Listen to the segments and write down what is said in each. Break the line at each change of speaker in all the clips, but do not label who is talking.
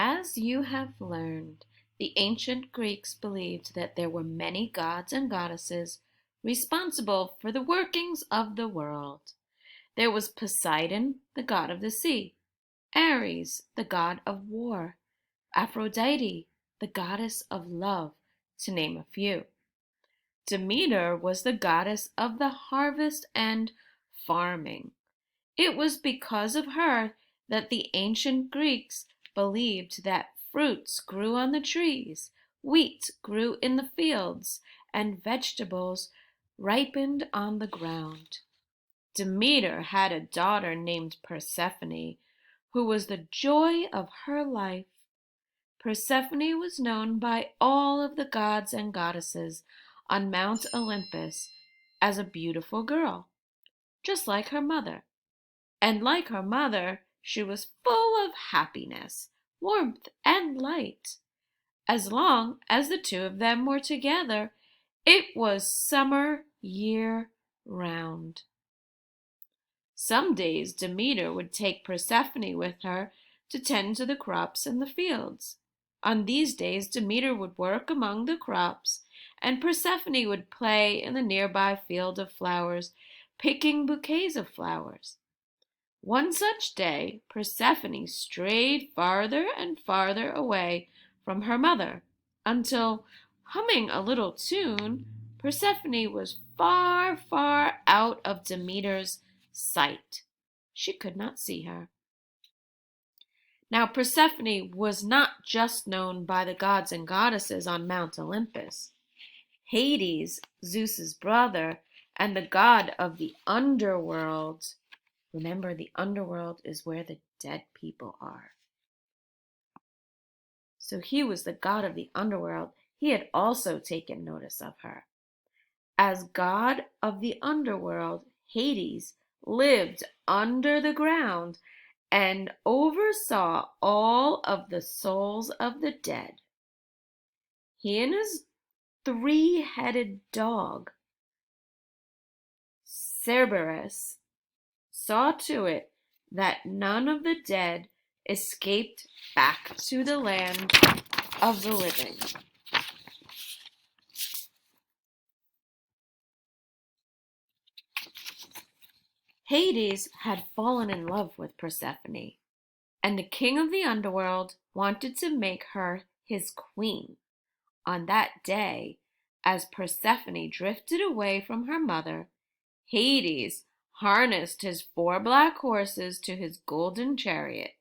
As you have learned, the ancient Greeks believed that there were many gods and goddesses responsible for the workings of the world. There was Poseidon, the god of the sea, Ares, the god of war, Aphrodite, the goddess of love, to name a few. Demeter was the goddess of the harvest and farming. It was because of her that the ancient Greeks believed that fruits grew on the trees, wheat grew in the fields, and vegetables ripened on the ground. Demeter had a daughter named Persephone, who was the joy of her life. Persephone was known by all of the gods and goddesses on Mount Olympus as a beautiful girl, just like her mother. And like her mother, she was full of happiness, warmth, and light. As long as the two of them were together, it was summer year round. Some days Demeter would take Persephone with her to tend to the crops in the fields. On these days, Demeter would work among the crops, and Persephone would play in the nearby field of flowers, picking bouquets of flowers. One such day, Persephone strayed farther and farther away from her mother, until, humming a little tune, Persephone was far, far out of Demeter's sight. She could not see her. Now, Persephone was not just known by the gods and goddesses on Mount Olympus. Hades, Zeus's brother, and the god of the underworld. Remember, the underworld is where the dead people are. So he was the god of the underworld. He had also taken notice of her. As god of the underworld, Hades lived under the ground and oversaw all of the souls of the dead. He and his three-headed dog, Cerberus, saw to it that none of the dead escaped back to the land of the living. Hades had fallen in love with Persephone, and the king of the underworld wanted to make her his queen. On that day, as Persephone drifted away from her mother, Hades harnessed his 4 black horses to his golden chariot.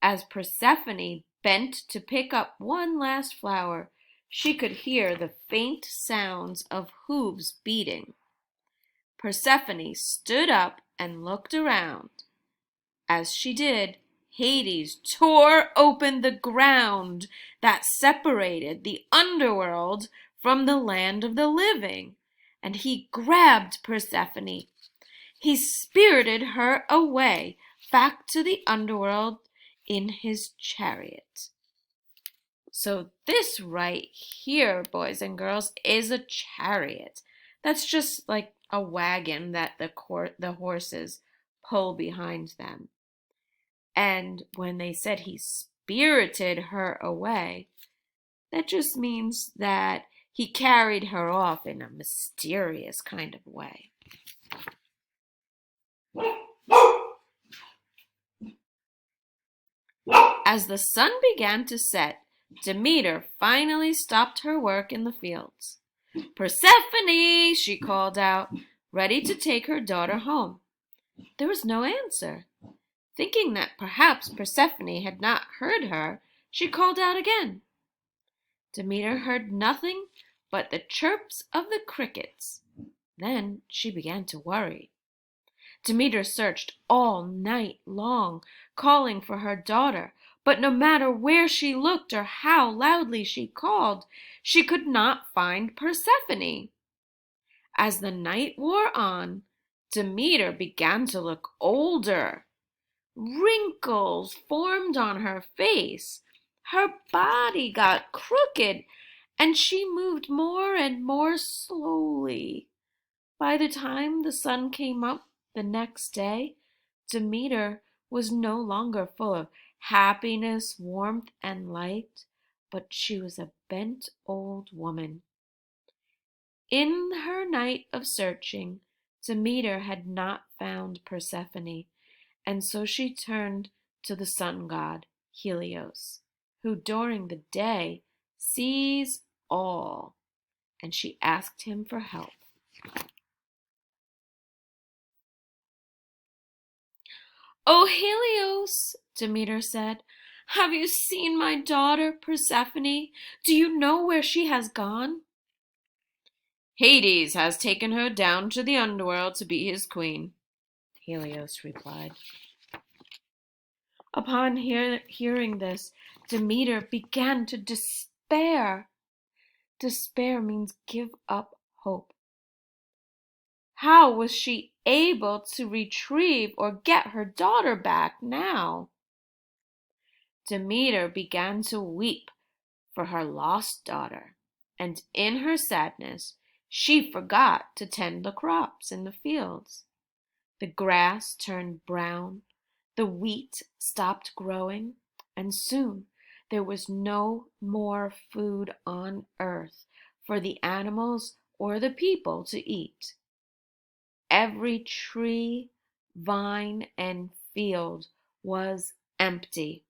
As Persephone bent to pick up one last flower, she could hear the faint sounds of hooves beating. Persephone stood up and looked around. As she did, Hades tore open the ground that separated the underworld from the land of the living, and he grabbed Persephone. He spirited her away back to the underworld in his chariot. So this right here, boys and girls, is a chariot. That's just like a wagon that the horses pull behind them. And when they said he spirited her away, that just means that he carried her off in a mysterious kind of way. As the sun began to set, Demeter finally stopped her work in the fields. "Persephone!" she called out, ready to take her daughter home. There was no answer. Thinking that perhaps Persephone had not heard her, she called out again. Demeter heard nothing but the chirps of the crickets. Then she began to worry. Demeter searched all night long, calling for her daughter, but no matter where she looked or how loudly she called, she could not find Persephone. As the night wore on, Demeter began to look older. Wrinkles formed on her face. Her body got crooked, and she moved more and more slowly. By the time the sun came up the next day, Demeter was no longer full of happiness, warmth, and light, but she was a bent old woman. In her night of searching, Demeter had not found Persephone, and so she turned to the sun god, Helios, who during the day sees all, and she asked him for help. "O Helios," Demeter said, "have you seen my daughter Persephone? Do you know where she has gone?" "Hades has taken her down to the underworld to be his queen," Helios replied. Upon hearing this, Demeter began to despair. Despair means give up hope. How was she able to retrieve or get her daughter back now? Demeter began to weep for her lost daughter, and in her sadness, she forgot to tend the crops in the fields. The grass turned brown, the wheat stopped growing, and soon there was no more food on earth for the animals or the people to eat. Every tree, vine, and field was empty.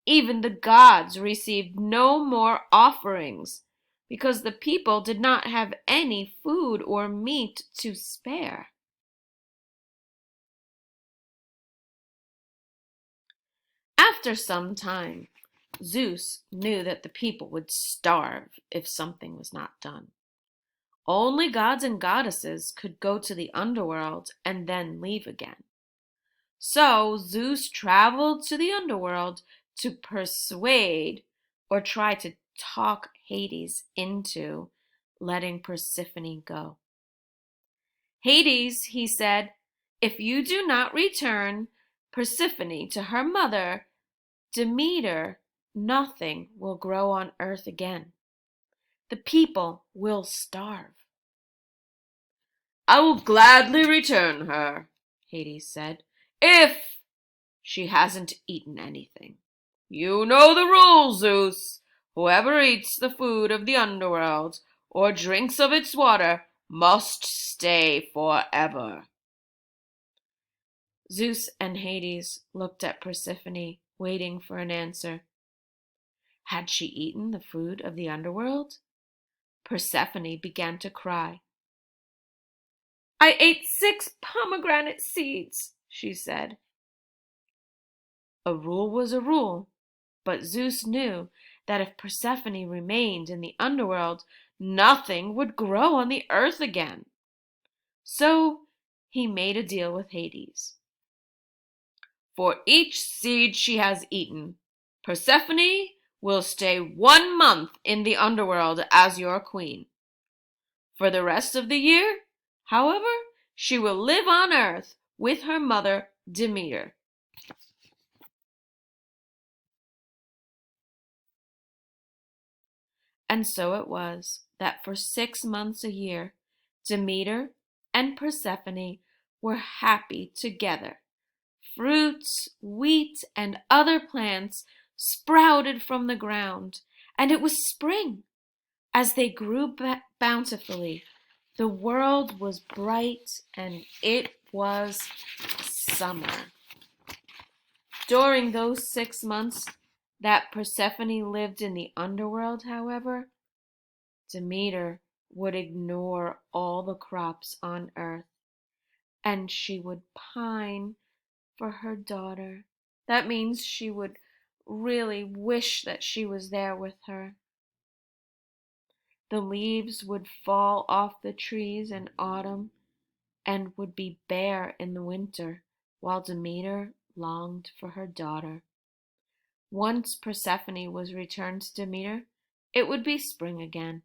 Even the gods received no more offerings because the people did not have any food or meat to spare. After some time, Zeus knew that the people would starve if something was not done. Only gods and goddesses could go to the underworld and then leave again. So Zeus traveled to the underworld to persuade or try to talk Hades into letting Persephone go. "Hades," he said, "if you do not return Persephone to her mother, Demeter, nothing will grow on earth again. The people will starve." "I will gladly return her," Hades said, "if she hasn't eaten anything. You know the rules, Zeus. Whoever eats the food of the underworld or drinks of its water must stay forever." Zeus and Hades looked at Persephone, waiting for an answer. Had she eaten the food of the underworld? Persephone began to cry. "I ate 6 pomegranate seeds," she said. A rule was a rule, but Zeus knew that if Persephone remained in the underworld, nothing would grow on the earth again. So he made a deal with Hades. "For each seed she has eaten, Persephone will stay 1 month in the underworld as your queen. For the rest of the year, however, she will live on earth with her mother Demeter." And so it was that for 6 months a year, Demeter and Persephone were happy together. Fruits, wheat, and other plants sprouted from the ground, and it was spring. As they grew bountifully, the world was bright and it was summer. During those 6 months that Persephone lived in the underworld, however, Demeter would ignore all the crops on earth, and she would pine for her daughter. That means she would really wish that she was there with her. The leaves would fall off the trees in autumn and would be bare in the winter, while Demeter longed for her daughter. Once Persephone was returned to Demeter, it would be spring again.